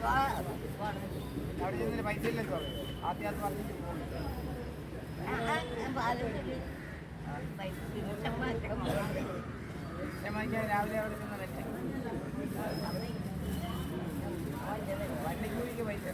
അവിടെ ചെന്നിട്ട് പൈസ ഇല്ലെന്ന് പറയും. ആദ്യം അത് പറഞ്ഞിട്ട് പോകും. രാവിലെ അവിടെ ചെന്നതല്ലേ വണ്ടിക്കൂലിക്ക് പൈസ.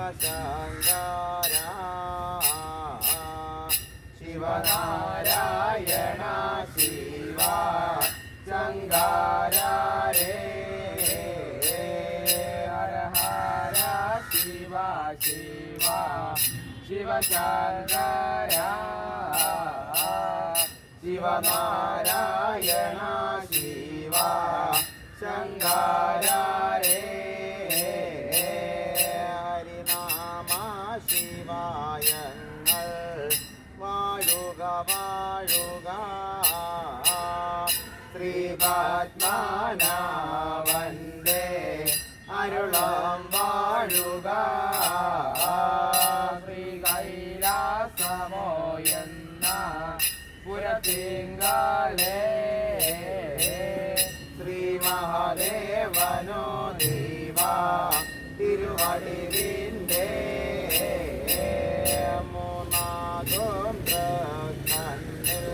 ശിവശങ്കര ശിവനാരായണ ശിവ ശങ്കര രേ ഹര ഹര ശിവ ശിവ ശിവശങ്കര ശിവനാരായണ ശിവ ശങ്കര രേ ഹരിനാമ ശിവായങ്ങൾ വാഴുക വാഴുക ശ്രീപത്മനാഭന്റെ അരുളം വാഴുക ശ്രീ കൈലാസമോ എന്ന പുരത്തിങ്കാലേ ശ്രീ മഹാദേവനോ ദൈവ തിരുവടിവിൻ്റെ മൂന്നാകും കണ്ണിൽ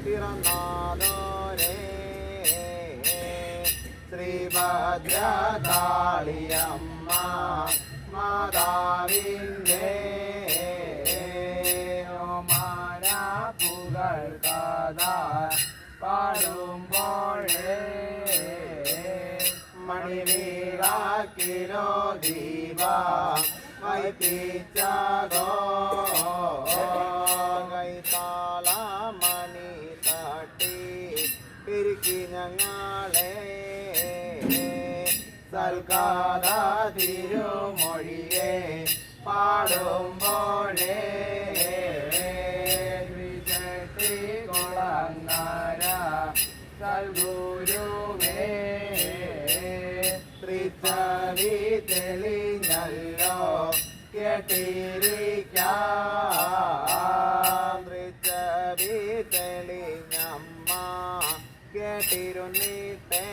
പിറന്നാദോരേ ശ്രീഭദ്രകാളിയമ്മ മാതാവിൻ്റെ മാനാപ്പുകൾ കഥ പാടുമ്പോഴേ മണിവിളക്കിലോ ദീപ വൈപ്പിച്ചതോ കൈത്താളമണി തട്ടി പിരിക്കി ഞങ്ങളെ സൽക്കാത തിരുമൊഴിയെ പാടുമ്പോഴേ ശ്രീചട്ടി കുളങ്ങര സൽഗുരുവേ ത്രിച്ചവി തെളിഞ്ഞല്ലോ കേട്ടിരിക്കാം ത്രിച്ചവി തെളിഞ്ഞമ്മ കേട്ടിരുന്നിട്ടേ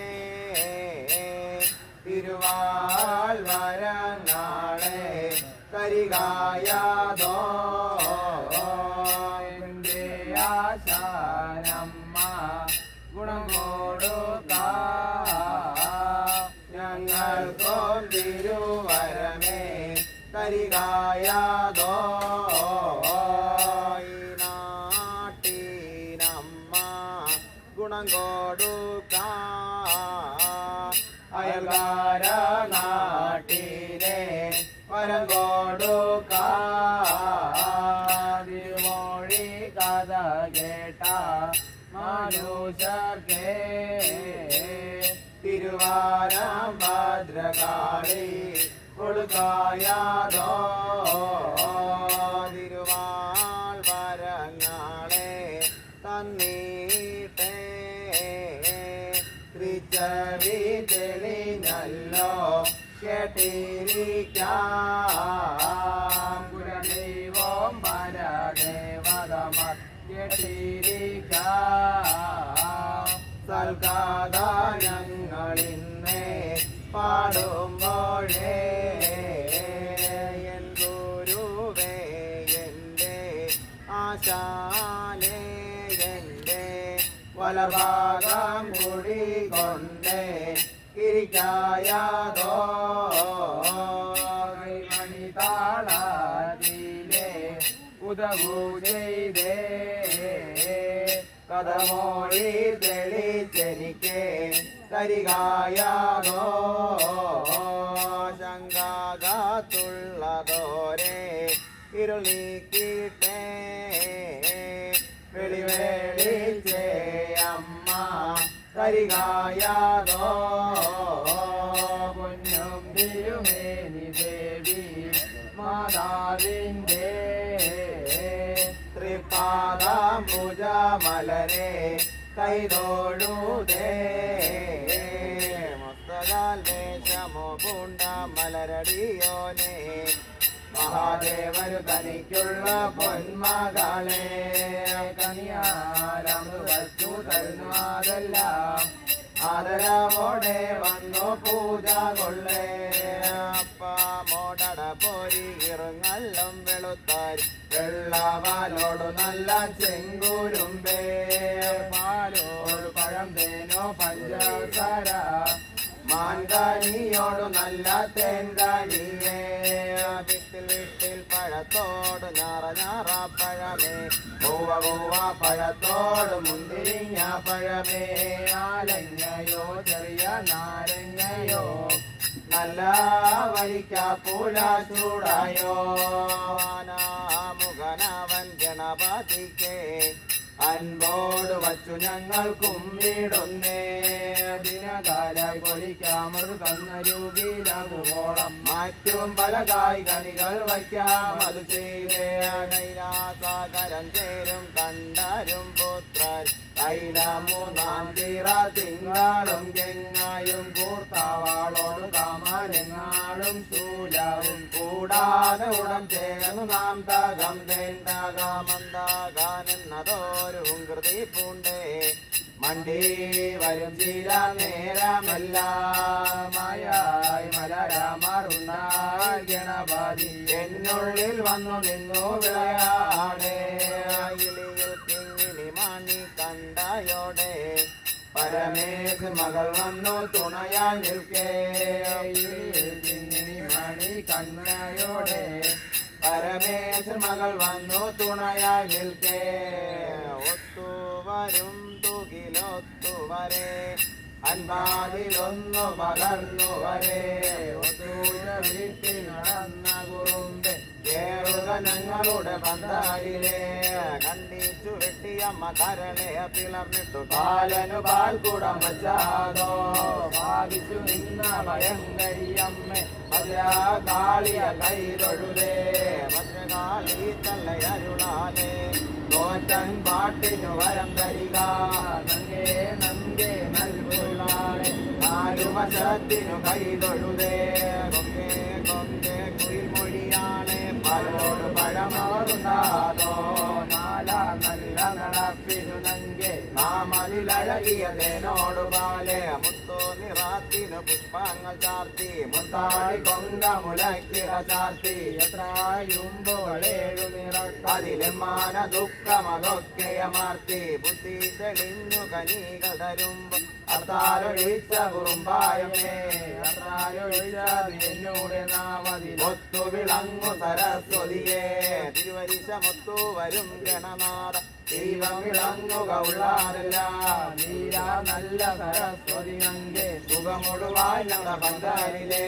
തിരുവാൽവരനാളെ കരികായതോ ആശാനമ്മ ഗുണം കൊടുക്ക ഞങ്ങൾക്കും തിരുവരമേ കരികായതോ ഈ നാട്ടിനമ്മ ഗുണം കൊടുക്ക അയൽക്കാര നാട്ടിലെ വരം കൊടുക്ക തിരുമൊഴി കഥ കേട്ട മനുഷ്യർക്കേ തിരുവാരം ഭദ്രകാളി കൊടുക്കായതോ തിരുവാൾ വരങ്ങളെ തന്നീട്ടേ ത്രിച്ചവി തെളിഞ്ഞല്ലോ കേട്ടിരിക്കാം പുരദൈവം പരദേവതമ കേട്ടിരിക്കാം സൽക്കാത ഞങ്ങളിന്നേ പാടുമ്പോഴേ എൻ ഗുരുവേ എൻ്റെ ആശാനേ എൻ്റെ വലഭാഗം കൂടി കൊണ്ടേ ഇരിക്കായതോ മണിതാളത്തിലെ ഉദവു ചെയ്തേ കഥമോഴി തെളിച്ചെനിക്ക് കരികായതോ ശങ്കാകത്തുള്ളതോരെ ഇരുൾ നീക്കിട്ടേ വെളിവേളിച്ചേ അമ്മ കരികായതോ പൊന്നും തിരുമേനി ദേവി മാതാവിൻ്റെ ത്രിപാദാംബുജ മലരെ കൈതോഴുതേ മസ്തകാൽ വേഷമോ പൂണ്ട മലരടിയോനെ മഹാദേവരു തനിക്കുള്ള പൊന്മകളെ കനിയാരമു വസ്തു തരുന്നു അതെല്ലാം ആദരവോടെ വന്നു പൂജ കൊള്ളേ അപ്പ മോടട പോരി ഇറങ്ങല്ലും വെളുത്താരി വെള്ളവാലോടു നല്ല ചെങ്കുരുമ്പേ പാലോട് പഴം തേനോ പഞ്ചസാര മാൻകനിയോടു നല്ല തേൻകനിയേ വീട്ടിൽ വീട്ടിൽ പഴത്തോട് ഞാറ ഞാറ പഴമേ പൂവ പൂവ പഴത്തോട് മുന്തിരിങ്ങ പഴമേ ആലങ്ങയോ ചെറിയ നാരങ്ങയോ നല്ല വഴിക്കാപ്പൂല ചൂടായോ മുഖനവൻ ഗണപതിക്കേ അൻപോട് വച്ചു ഞങ്ങൾ കുമ്പിടുന്നേ ദിനകാലായി പൊലിക്കാമത് തന്നരൂപിലാകുവോളം മറ്റും പല കായ്കനികൾ വയ്ക്കാം അത് ചെയ്തേ കൈലാസാകരം ചേരും കണ്ടരും പുത്രൻ കൈലാമൂന്നാം തീറ തിങ്കളും ഗംഗയും കൂർത്താവാളോട് കാമരങ്ങാളും ശൂലവും കൂടാതെ ഉടം ചേർന്നു നാം തകം തേന്താകാമെന്നാകാനെന്നതോരും കൃതി പൂണ്ടേ മണ്ടി വരും ചില നേരമല്ലായി മലരാമറുണ്ടാൽ ഗണപതി എന്നുള്ളിൽ വന്നു നിന്നു വിളയാടേ ഇളിയിൽ കിങ്ങിണി മണി കണ്ടയോടെ പരമേശ് മകൾ വന്നു തുണയായി നിൽക്കേ കിങ്ങിണി മണി കണ്ണയോടെ പരമേശ് മകൾ വന്നു തുണയായി നിൽക്കേ ഒത്തുവരും തുകിലൊത്തുവരെ അൻപാതിലൊന്നു പകർന്നു വരെ ഒത്തൂര വീട്ടിൽ നടന്ന കുറുമ്പ് കേറുക ഞങ്ങളുടെ പന്തായിലെ കണ്ടിച്ചു വെട്ടിയമ്മ കരളെ പിളർന്നിട്ടു പാലനു പാൽക്കുടം വച്ചാതോ ഭാവിച്ചു നിന്ന ഭയങ്കരിയമ്മ ഭദ്രകാളിയ കൈതൊഴുതേ ഭദ്രകാളി തള്ളയരുളാലേ തോറ്റൻ പാട്ടിനു വരം തരിക നങ്കേ നങ്കേ നൽകുള്ളാളെ നാലുവശത്തിനു കൈതൊഴുതേ കൊങ്കേ കൊങ്കേ കുയിൽ മൊഴിയാളെ പലോട് പഴമാറുണ്ടാതോ നാലാ നല്ല നടപ്പിനു നങ്കെ നാമതിലഴകിയ തേനോട് പാലെ മുത്തോ നിറാത്തിനു പുഷ്പങ്ങൾ ചാർത്തി മുത്താടി കൊങ്ക മുലക്കിട ചാർത്തി എത്രയുമ്പോളേഴു നിറക്കതിലെമ്മാന ദുഃഖമതൊക്കെയമാർത്തി ബുദ്ധി തെളിഞ്ഞു കനികൾ തരുമ്പോ അത്താരൊഴിച്ച കുറുമ്പായമേ അത്താരൊഴിച്ചത് എന്നോട് നാമതിൽ ഒത്തു വിളങ്ങു സരസ്വതിയെ തിരുവരിശമൊത്തു വരും ഗണനാഥ ദൈവം വിളങ്ങുക ഉള്ളാരല്ല നീരാ നല്ല സരസ്വതി നങ്കെ സുഖമൊടുവായി ഞങ്ങളുടെ പന്താരിലെ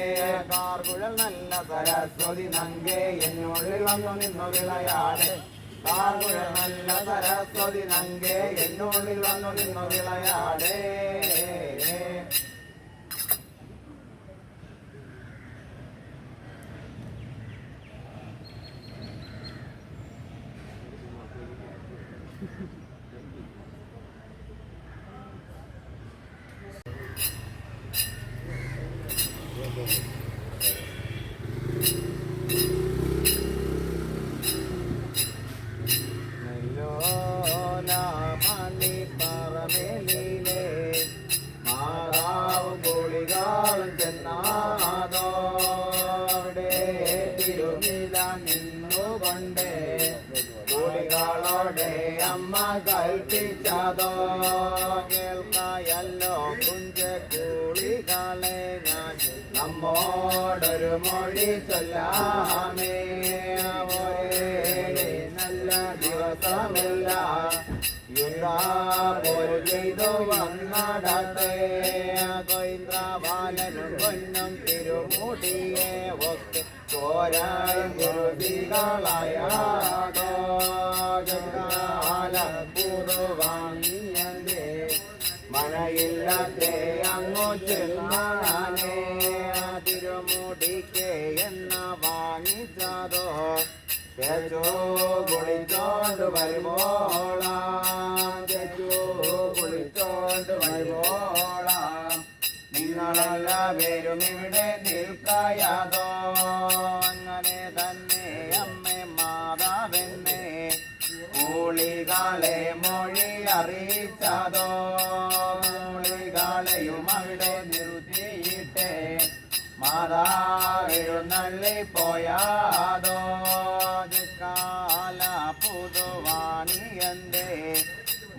കാർകുഴൽ നല്ല സരസ്വതി നങ്കെ എന്നുള്ളിൽ വന്നു നിന്നു വിളയാടെ കാർകുഴൽ നല്ല സരസ്വതി നങ്കെ എന്നുള്ളിൽ വന്നു നിന്നു വിളയാടേ മണിപ്പറമേലിലെ മാതാവ് കുളികാളും ചെന്നാതോടെ തിരുനില നിന്നുകൊണ്ടേ കുളികളോടെ അമ്മ കൽപ്പിച്ചതോ കേൾക്കായല്ലോ കുഞ്ച കുളികളെ ഞാൻ നമ്മോടൊരു മൊഴി ചൊല്ലാമേ നല്ല ദിവസമില്ല യുദ്ധാപോരു ചെയ്തു വന്നടത്തെ കൊയ്ന്ദ്രബാലനും പൊന്നും തിരുമുടിയെ ഒക്കെ ചോരായും ഗുരുതികളായാതോ പൂർവാങ്ങിയന്റെ മനയില്ലാതെ അങ്ങോ ചെന്നാനേ തിരുമുടിക്ക് എണ്ണ വാങ്ങിച്ചതോ ചേച്ചോ കുളിച്ചോണ്ട് വരുമ്പോളാം ചേച്ചോ കുളിച്ചോണ്ട് വരുമ്പോളാം നിങ്ങളെല്ലാവരും ഇവിടെ നിൽക്കായാതോ അങ്ങനെ തന്നെ അമ്മ മാതാവെന്നെ കൂളികളെ മൊഴി അറിയിച്ചതോ കൂളികളെയും അവിടെ നിർത്തിയിട്ടേ മാതാവെഴുന്നള്ളി പോയാതോ കാല പുതുവാണിയന്റെ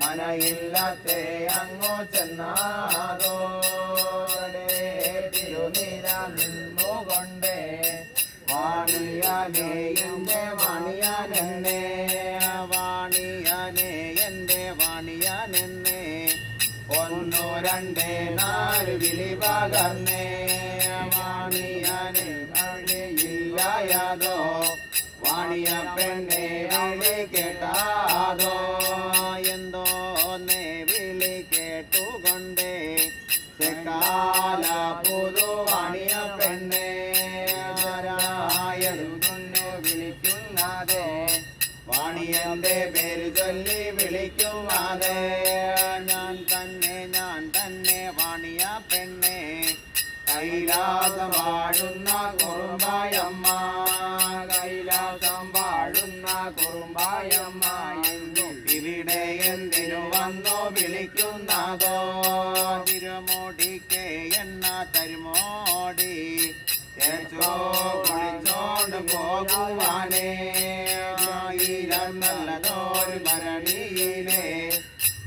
മനയില്ലാത്തെ അങ്ങോ ചെന്നാതോ വാണിയാനേ എൻ്റെ വാണിയാനെന്നെ വാണിയാനേ എൻ്റെ വാണിയാനെന്നെ ഒന്നു രണ്ട് നാല് വിളി പകർന്നേ വാണിയാനെ വഴിയില്ലായതോ വാണിയ പെണ്ണെ വിളി കേട്ടാതോ എന്തോ നേ വിളി കേട്ടുകൊണ്ടേ കാല പുതുവാണിയ പെണ്ണെ ആരായതുകൊണ്ട് വിളിക്കുന്നതേ വാണിയന്റെ പേര് ചൊല്ലി വിളിക്കുവാതെ ഞാൻ തന്നെ വാണിയ പെണ്ണെ കൈലാസം വാഴുന്ന കുറുമ്പായമ്മ കൈലാസം വാഴുന്ന കുറുമ്പായമ്മ എന്നും ഇവിടെ എന്തിനു വന്നോ വിളിക്കുന്നതോ തിരുമോടിക്ക് എണ്ണ തരുമോടി തേച്ചോ കുളിച്ചോണ്ട് പോകുവാനേ ആയിരം നല്ലതോരു ഭരണിയിലെ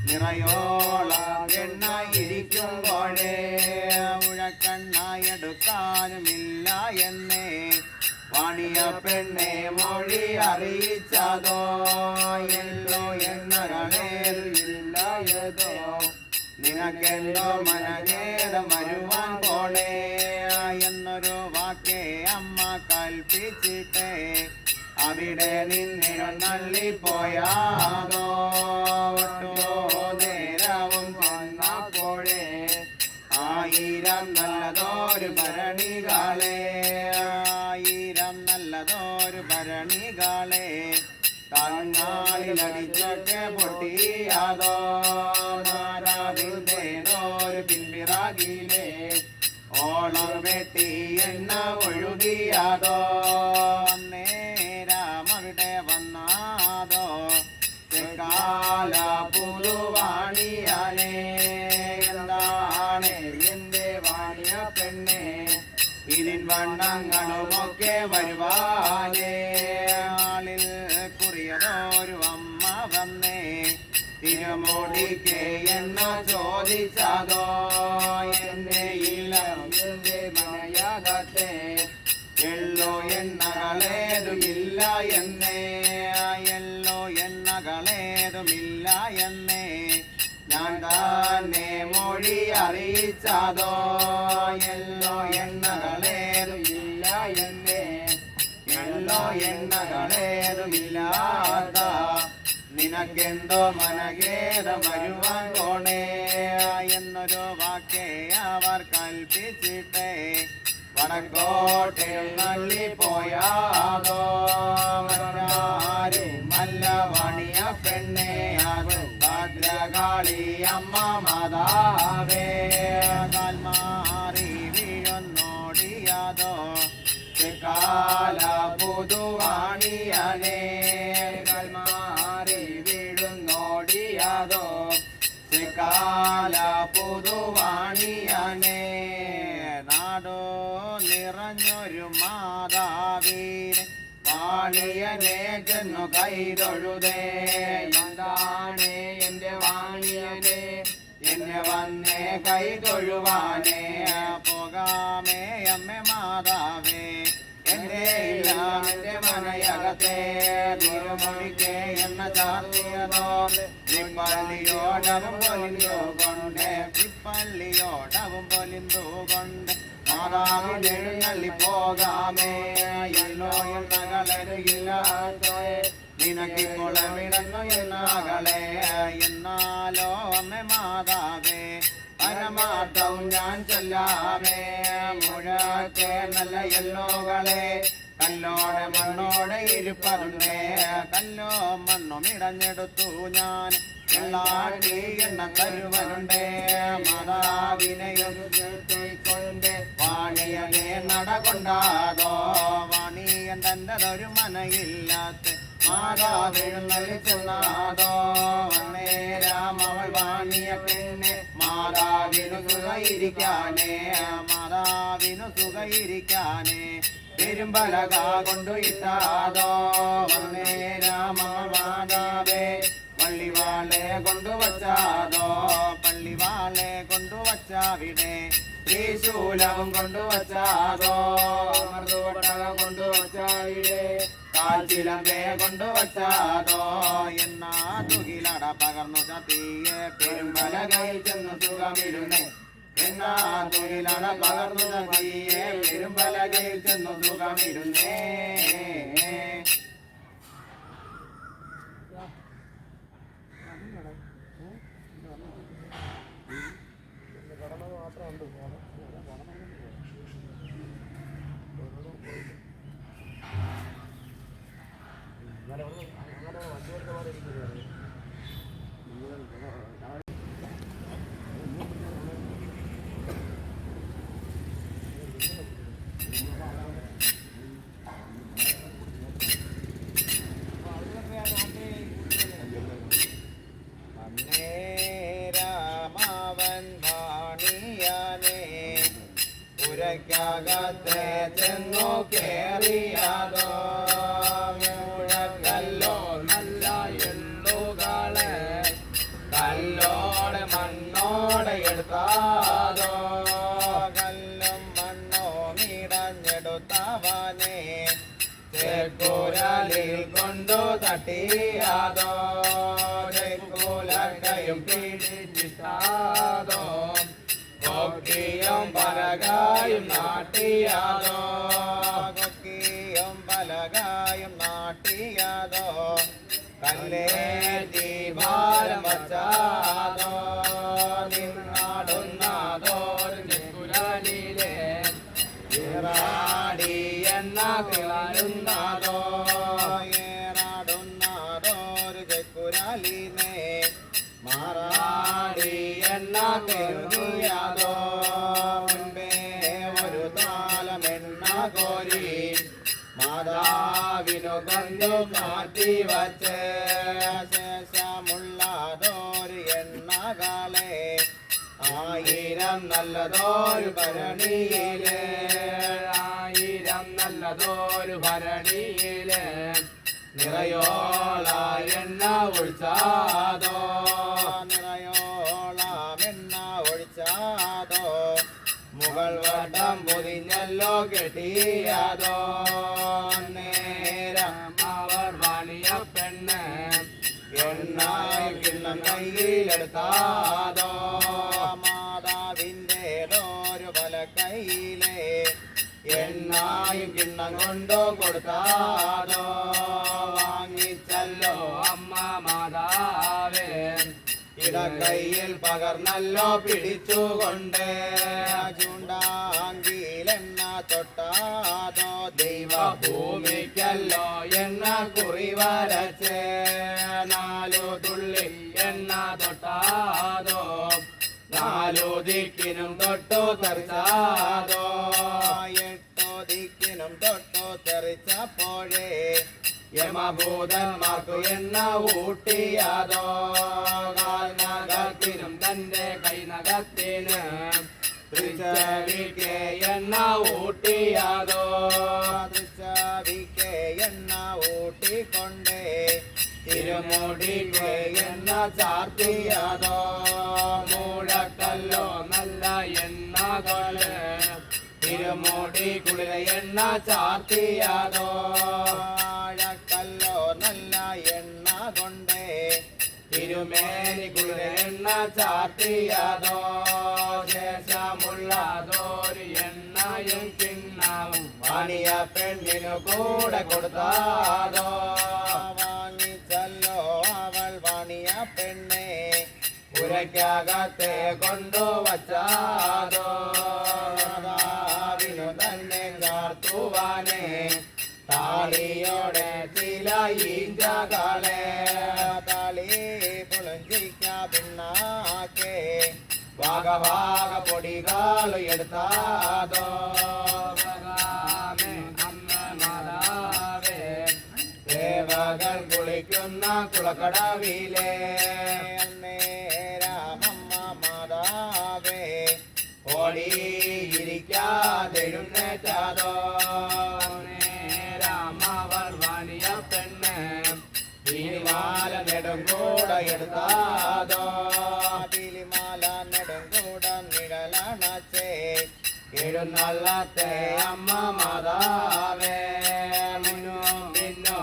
നിറയോളം എണ്ണ ഇരിക്കുമ്പോഴേ ഉഴക്കണ്ണായെടുക്കാനുമില്ല എന്നേ വാണിയ പെണ്ണെ മൊഴി അറിയിച്ചതോ എല്ലോ എണ്ണകളേറിയില്ലയതോ നിനക്കെന്തോ മനഗേദം വരുവാൻ പോണേ എന്നൊരു വാക്കേ അമ്മ കൽപ്പിച്ചിട്ടേ അവിടെ നിന്നെഴുന്നള്ളിപ്പോയാതോ നേരവും വന്നപ്പോഴേ ആയിരം നല്ലതോരു ഭരണികളെ ആയിരം നല്ലതോരു ഭരണികളെ കണ്ണാലിലടിച്ചൊക്കെ പൊട്ടിയാതോ നാരാവിന്റേതോരു പിൻപിറകിലെ ഓളം വെട്ടി എണ്ണ ഒഴുകിയാതോ നേരം അവിടെ വന്നാതോ കാല പുതുവാണിയാനേ എന്താണ് എന്റെ വാണിയ പെണ്ണെ ഇതിൻ വണ്ണങ്ങളുമൊക്കെ വരുവാനേ ആളിൽ കുറിയതോരു അമ്മ വന്നേ തിരുമോടിക്ക് എണ്ണ ചോദിച്ചതോ എന്റെ ഇല്ലം എന്റെ മനയകത്തെ എല്ലോ എണ്ണകളേതുമില്ല എന്നേ എല്ലോ എണ്ണകളേതുമില്ല എന്നേ ഞാൻ തന്നെ മൊഴി അറിയിച്ചതോ എല്ലോ എണ്ണകളേതുമില്ല എന്നേ എല്ലോ എണ്ണകളേതുമില്ലാത്ത നിനക്കെന്തോ മനഗേദം വരുവാൻ പോണേ എന്നൊരു വാക്കേ അവർ കൽപ്പിച്ചിട്ടേ വടക്കോട്ടെ നള്ളിപ്പോയാതോ മറ്റാരും മല്ല വാണിയ പെണ്ണെ അത് ഭദ്രകാളി അമ്മ മാതാവേ കാൽമാറി വീഴുന്നോടിയാതോ കാല പുതുവാണിയനേ കാൽമാറി വീഴുന്നോടിയാതോ കാല പുതുവാണിയനേ നാടോ നിറഞ്ഞൊരു മാതാവീനെ വാണിയനെ ചെന്നു കൈതൊഴുതേ എന്താണ് എന്റെ വാണിയനെ എന്നെ വന്നേ കൈതൊഴുവാനേ പോകാമേ അമ്മ മാതാവേ എന്റെ ഇല്ലാം എന്റെ മനയകത്തെ തിരുമൊഴിക്ക് എണ്ണ ചാർത്തിയതോ പള്ളിയോടവും പൊലിന്തോ കൊണ്ട് പള്ളിയോടവും പൊലിന്തോ കൊണ്ട് മാതാവിനെഴുന്നള്ളി പോകാമേ എല്ലോ എണ്ണകളരുകില്ലാത്തേ നിനക്കിക്കുളമിടന്നു എന്നാകളെ എന്നാലോ അമ്മ മാതാവേ പരമാർത്ഥവും ഞാൻ ചൊല്ലാമേ മുഴക്കെ നല്ല എല്ലോകളെ കല്ലോടെ മണ്ണോടെ ഇരിപ്പതുണ്ടേ കല്ലോ മണ്ണും ഇടഞ്ഞെടുത്തു ഞാൻ എള്ളാട്ടി എണ്ണ തരുവനുണ്ടേ മാതാവിനെയും കൊണ്ട് വാണിയനെ നടകൊണ്ടാതോ വാണിയൻ തൻ്റെതൊരു മനയില്ലാത്ത മാതാവെഴുന്നള്ളി ചെന്നാതോ നേരാം അവൾ വാണിയ പെണ്ണെ മാതാവിനു സുഖയിരിക്കാനേ മാതാവിനു സുഖയിരിക്കാനേ പെരുമ്പലക കൊണ്ടു ഇട്ടാതോ നേരാം അവൾ മാതാവേ പള്ളിവാളെ കൊണ്ടുവച്ചാതോ പള്ളിവാളെ കൊണ്ടുവച്ചാവിടെ ത്രിശൂലവും കൊണ്ടുവച്ചാതോ മൃദുവട്ടകം കൊണ്ടുവച്ചാവിടെ കാൽച്ചിലമ്പേ കൊണ്ടുവച്ചാതോ എന്നാ തുകിലട പകർന്നു ചത്തിയെ പെരുമ്പലകയിൽ ചെന്നു സുഖമിരുന്നേ എന്നാ തുകിലട പകർന്നു ചത്തിയെ പെരുമ്പലകയിൽ ചെന്നു സുഖമിരുന്നേ കത്തെ ചെന്നു കേറിയാതോ മുഴക്കല്ലോ നല്ല എള്ളുകളെ കല്ലോടെ മണ്ണോടെ എടുത്താതോ കല്ലും മണ്ണോ മിടഞ്ഞെടുത്തവനെ ചേക്കൂരലിൽ കൊണ്ടു തട്ടിയാതോ ചേക്കൂലക്കയും പിടിച്ചിട്ടാതോ കൊക്കിയും പലകായും നാട്ടിയാതോ കൊക്കിയും പലകായും നാട്ടിയാതോ കല്ലേറ്റി ഭാരം വച്ചാതോ നിന്നാടുന്നതോരുരാലിലെ ഏറാടി എന്ന കിളരുന്നതോ ഏറാടുന്നതോരു ചെക്കുരാലിനെ മാറാടി എന്ന കരുതിയാതോ മുൻപേ ഒരു താലമെണ്ണ കോരി മാതാവിനു കണ്ടു മാറ്റി വച്ച് ശേഷമുള്ളതോരു എണ്ണകളെ 1000 നല്ലതോരു ഭരണിയിലെ 1000 നല്ലതോരു ഭരണിയിലെ നിറയോള എണ്ണ ഒഴിച്ചാതോ നിറയോളമെണ്ണ ഒഴിച്ചാതോ മുകൾ വട്ടം പൊതിഞ്ഞല്ലോ കെട്ടിയാതോ നേരം അവർ വാണിയ പെണ്ണ് എണ്ണായി കിണ്ണം കയ്യിലെടുത്താതോ മാതാവിൻ്റെതോരു പല കയ്യിലെ എണ്ണായും കിണ്ണം കൊണ്ടോ കൊടുത്താതോ വാങ്ങിച്ചല്ലോ അമ്മ മാതാവേ ഇടക്കൈയിൽ പകർന്നല്ലോ പിടിച്ചുകൊണ്ട് ചൂണ്ടാങ്കിലെണ്ണ തൊട്ടാതോ ദൈവഭൂമിക്കല്ലോ എണ്ണ കുറി വരച്ച് 4 തുള്ളി എണ്ണ തൊട്ടാതോ 4 ദിക്കിനും തൊട്ടു തെറിച്ചാതോ 8 ദിക്കിനും തൊട്ടു തെറിച്ചപ്പോഴേ യമഭൂതന്മാർക്കു എണ്ണ ഊട്ടിയാതോ കാൽനകത്തിനും തന്റെ കൈനകത്തിന് തൃച്ചവിക്ക് എണ്ണ ഊട്ടിയാതോ തൃച്ചവിക്ക് എണ്ണ ഊട്ടിക്കൊണ്ടേ തിരുമുടിക്ക് എണ്ണ ചാർത്തിയാതോ മൂഴക്കല്ലോ നല്ല എണ്ണ കൊണ്ട് തിരുമുടി കുളിര എണ്ണ ചാർത്തിയാതോ ആഴക്കല്ലോ നല്ല എണ്ണ കൊണ്ടേ തിരുമേനി കുളിര എണ്ണ ചാർത്തിയാതോ ശേഷമുള്ളതോരു എണ്ണയും കിണ്ണവും വാണിയ പെണ്ണിനു കൂടെ കൊടുത്താതോ വാങ്ങിച്ചല്ലോ അവൾ വാണിയ പെണ്ണെ പുരയ്ക്കകത്തെ കൊണ്ടുവച്ചാതോ മാതാവിനു തന്നെ ചാർത്തുവാനെ താളിയോടെ ചില ഈഞ്ചകളെ താളി പുളഞ്ചിക്ക പിന്നാക്കെ ഭാഗഭാഗ പൊടികൾ എടുത്താതോ അമ്മ മാതാവേ ദേവകൾ കുളിക്കുന്ന കുളക്കടവിലെ നേരാമമ്മ മാതാവേ ഓടിയിരിക്കാതെഴുന്നേറ്റാതോ നേരാമവർ വാണിയ പെണ്ണ് തിരുമാല നെടുങ്കൂട എടുത്താതോ തിരുമാല നെടുങ്കൂട നിഴലണച്ചേ എഴുന്നള്ളത്തെ അമ്മ മാതാവേ മുന്നും പിന്നോ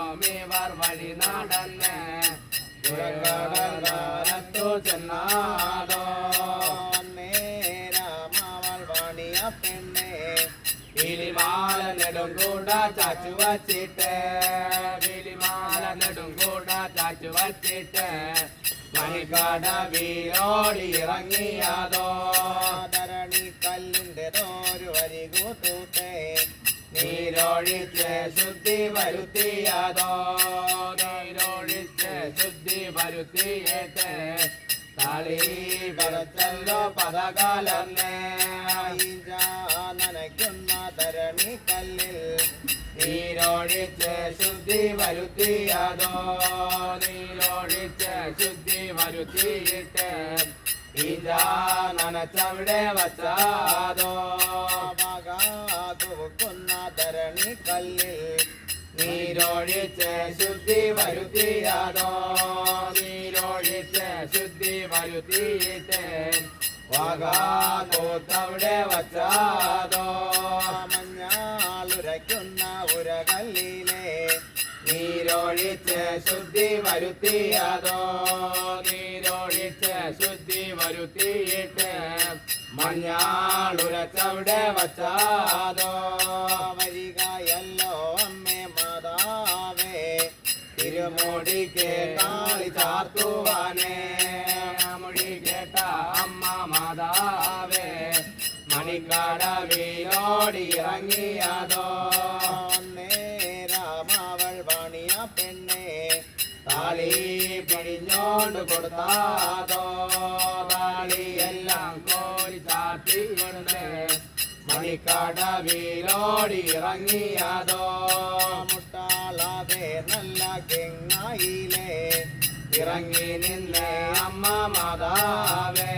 നെടുങ്കൂട ചാച്ചു വച്ചിട്ട് പീലിമാല നെടുങ്കൂട ചാച്ചു വച്ചിട്ട് മണിക്കാട വീരോടി ഇറങ്ങിയതോ ധരണി കല്ലിൻ്റെതോരു വരികൂത്തൂട്ടെ നീരൊഴിച്ച് ശുദ്ധി വരുത്തിയതോ നീരൊഴിച്ച് ശുദ്ധി വരുത്തിയിട്ട് തളി പറച്ചല്ലോ പദകാലന്നേ നനയ്ക്കുന്ന ധരണി കല്ലിൽ നീരൊഴിച്ച് ശുദ്ധി വരുത്തിയതോ നീരൊഴിച്ച് ശുദ്ധി വരുത്തിയിട്ട് ഇതാ നനച്ചവിടെ വച്ചാതോ തൂക്കുന്ന ധരണി കല്ലിൽ നീരൊഴിച്ച് ശുദ്ധി വരുത്തിയതോ നീരൊഴിച്ച് ശുദ്ധി വരുത്തിയിട്ട് വകാത്തവിടെ വച്ചാതോ മഞ്ഞാളുരയ്ക്കുന്ന ഉരകല്ലിലെ നീരൊഴിച്ച് ശുദ്ധി വരുത്തിയതോ നീരൊഴിച്ച് ശുദ്ധി വരുത്തിയിട്ട് മഞ്ഞാളുരച്ചവിടെ വച്ചാതോ വരികയല്ലോ അമ്മേ മാതാവേ തിരുമുടി കേട്ടാളി ചാർത്തുവാനേ മുടി കേട്ട അമ്മ മാതാവേ മണിക്കാട വീരോടി ഇറങ്ങിയതോ നേരാമവൾ പണിയ പെണ്ണെ താളി പിഴിഞ്ഞോണ്ട് കൊടുത്താതോ താളിയെല്ലാം കോരി ചാത്തിക്കൊണ്ട് മണിക്കാട വീരോടി ഇറങ്ങിയതോ മുട്ടാളാതെ നല്ല ഗംഗയിലെ ഇറങ്ങി നിന്നേ അമ്മ മാതാവേ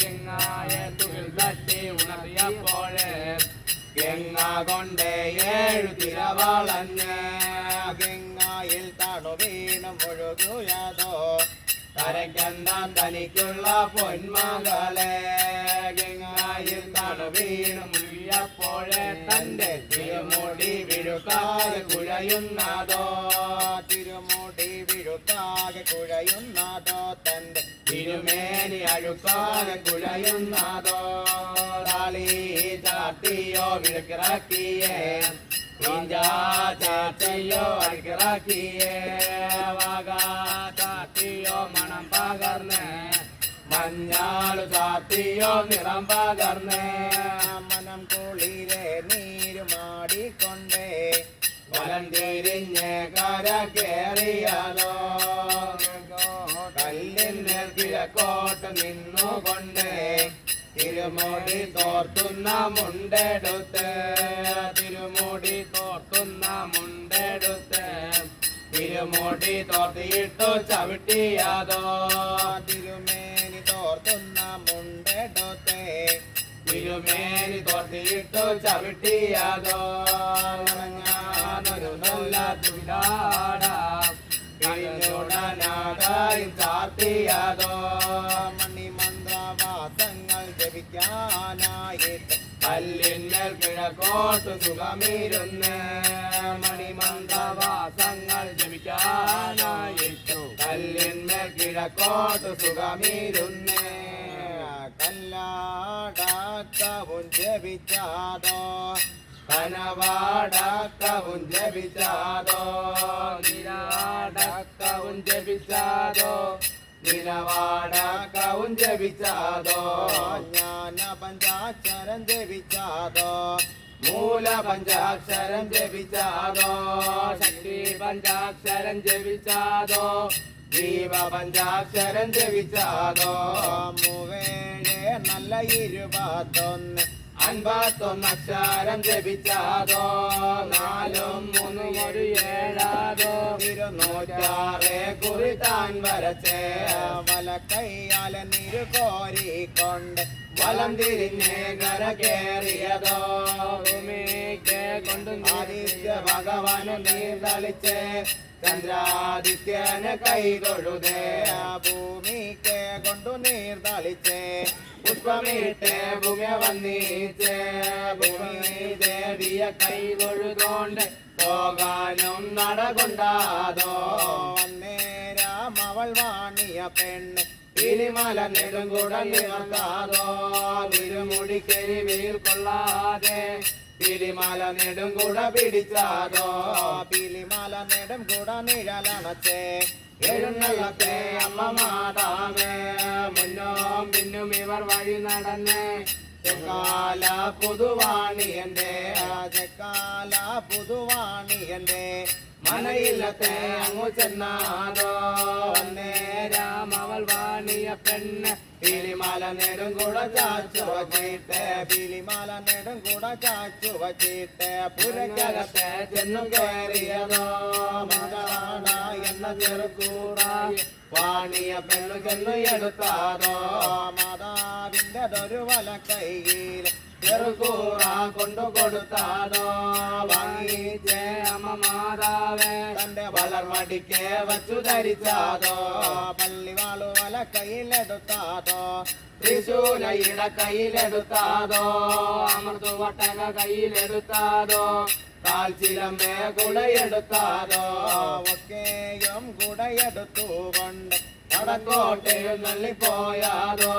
ഗംഗായ തുകിൽ തട്ടി ഉണർത്തിയപ്പോഴേ ഗംഗ കൊണ്ട് 7 തിരവളഞ്ഞ് ഗംഗയിൽ തണു വീണു മുഴുകുയതോ കരയ്ക്കെന്താൻ തനിക്കുള്ള പൊന്മകളെ ഗംഗയിൽ തണു വീണു മുഴുകിയപ്പോഴേ തന്റെ തിരുമുടി വിഴുക്കാതെ കുഴയുന്നതോ തിരുമുടി വിഴുക്കാതെ കുഴയുന്നതോ തന്റെ തിരുമേനി അഴുക്കാതെ കുഴയുന്നതോ താളി ചാട്ടിയോ വിഴുക്കിറക്കിയേ ചാച്ചയോ അഴുക്കിറക്കിയേ വക ചാട്ടിയോ മണം പകർന്ന് മഞ്ഞാളു ചാത്തിയോ നിറം പകർന്ന് മനം കുളിരെ നീരുമാടിക്കൊണ്ടേ വലം തിരിഞ്ഞ് കര കേറിയതോ കല്ലിന് കിഴക്കോട്ട് നിന്നുകൊണ്ടേ തിരുമുടി തോർത്തുന്ന മുണ്ടെടുത്ത് തിരുമുടി തോർത്തുന്ന മുണ്ടെടുത്ത് തിരുമുടി തോർത്തിയിട്ടു ചവിട്ടിയതോ തിരുമേനി തോർത്തുന്ന മുണ്ടെടുത്ത് തിരുമേനി തോർത്തിയിട്ടു ചവിട്ടിയതോ ഞാനൊരു നല്ല തുടാട കഴിഞ്ഞുടനാകായി ചാത്തിയതോ മണിമന്ത്രവാസങ്ങൾ ജപിക്കാനായിട്ട് കല്ലിന്മേൽ കിഴക്കോട്ട് സുഖമിരുന്ന് മണിമന്ത്രവാസങ്ങൾ ജപിക്കാനായിട്ടു കല്ലിന്മേൽ കിഴക്കോട്ട് സുഖമിരുന്ന് കല്ലാടക്കവും ജപിച്ചാതോ കനവാടക്കവും ജപിച്ചാതോ നിരാടക്കവും ജപിച്ചാതോ നിലവാടക്കവും ജപിച്ചാതോ ജ്ഞാന പഞ്ചാക്ഷരം ജപിച്ചാതോ മൂല പഞ്ചാക്ഷരം ജപിച്ചാതോ ശക്തി പഞ്ചാക്ഷരം ജപിച്ചാതോ ജീവ പഞ്ചാക്ഷരം ജപിച്ചാതോ മൂവേഴ് നല്ല 21 51 അക്ഷരം ജപിച്ചാതോ 4 3 1 7 206 കുറിതാൻ വരച്ചേ വലക്കൈയാല നീരു കോരിക്കൊണ്ട് വലം തിരിഞ്ഞ് കര കേറിയതോ ഭൂമിക്ക് കൊണ്ടു ആദിത്യ ഭഗവാനു നീർ തളിച്ച് ചന്ദ്രാദിത്യന് കൈ തൊഴുതേ ഭൂമിക്ക് കൊണ്ടു നീർ തളിച്ച് പുഷ്പമിട്ട് ഭൂമി വന്നീച്ച് ഭൂമി ദേവിയ കൈ തൊഴുതോണ്ട് പോകാനും നടകൊണ്ടാതോ നേരാം അവൾ വാണിയ പെണ്ണ് ഇനിമല നെടുങ്കൂട നിവർത്താതോ തിരുമുടിക്കരിവിൽ കൊള്ളാതെ പീലിമാല നെടും കൂട പിടിച്ചാതോ പീലിമാല നെടും കൂട നിഴലണച്ചേ എഴുന്നള്ളത്തെ അമ്മ മാതാവേ മുന്നോം പിന്നും ഇവർ വഴി നടന്നേ ചെക്കാല പുതുവാണിയന്റെ ചെക്കാല പുതുവാണിയന്റെ മനയില്ലത്തെ അങ്ങു ചെന്നാതോ നേരാം അവൾ വാണിയ പെണ്ണ് പീലിമാല നെടും കൂട ചാച്ചു വച്ചിട്ട് പീലിമാല നെടും കൂട ചാച്ചു വച്ചിട്ട് പുരക്കകത്തെ ചെന്നു കയറിയതോ മകാണ എന്ന ചെറുകൂടായി വാണിയ പെണ്ണു ചെന്നു എടുത്താതോ മാതാവിന്റെ ഒരു വല കൈയിൽ ചെറുകൂറ കൊണ്ടു കൊടുത്താതോ വാങ്ങിച്ചേ അമ്മ മാതാവേ തന്റെ വളർമടിക്ക് വച്ചു ധരിച്ചാതോ പള്ളിവാളു വല കയ്യിലെടുത്താതോ ത്രിശൂലയുടെ കയ്യിലെടുത്താതോ അമൃതുവട്ടക കയ്യിലെടുത്താതോ കാൽച്ചിലമ്പേ കുടയെടുത്താതോ ഒക്കെയും കുടയെടുത്തുകൊണ്ട് വടക്കോട്ടയും നള്ളിപ്പോയാതോ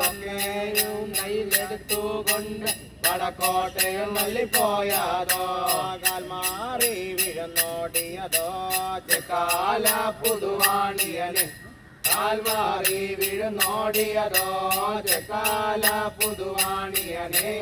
ഒക്കെയും കയ്യിലെടുത്തുകൊണ്ട് വടക്കോട്ടയും നള്ളിപ്പോയാതോ കാൽമാറി വീഴുന്നോടിയതോ ചെക്കാല പുതുവാണിയന് കാൽമാറി വീഴുന്നോടിയതോ ചെക്കാല പുതുവാണിയനേ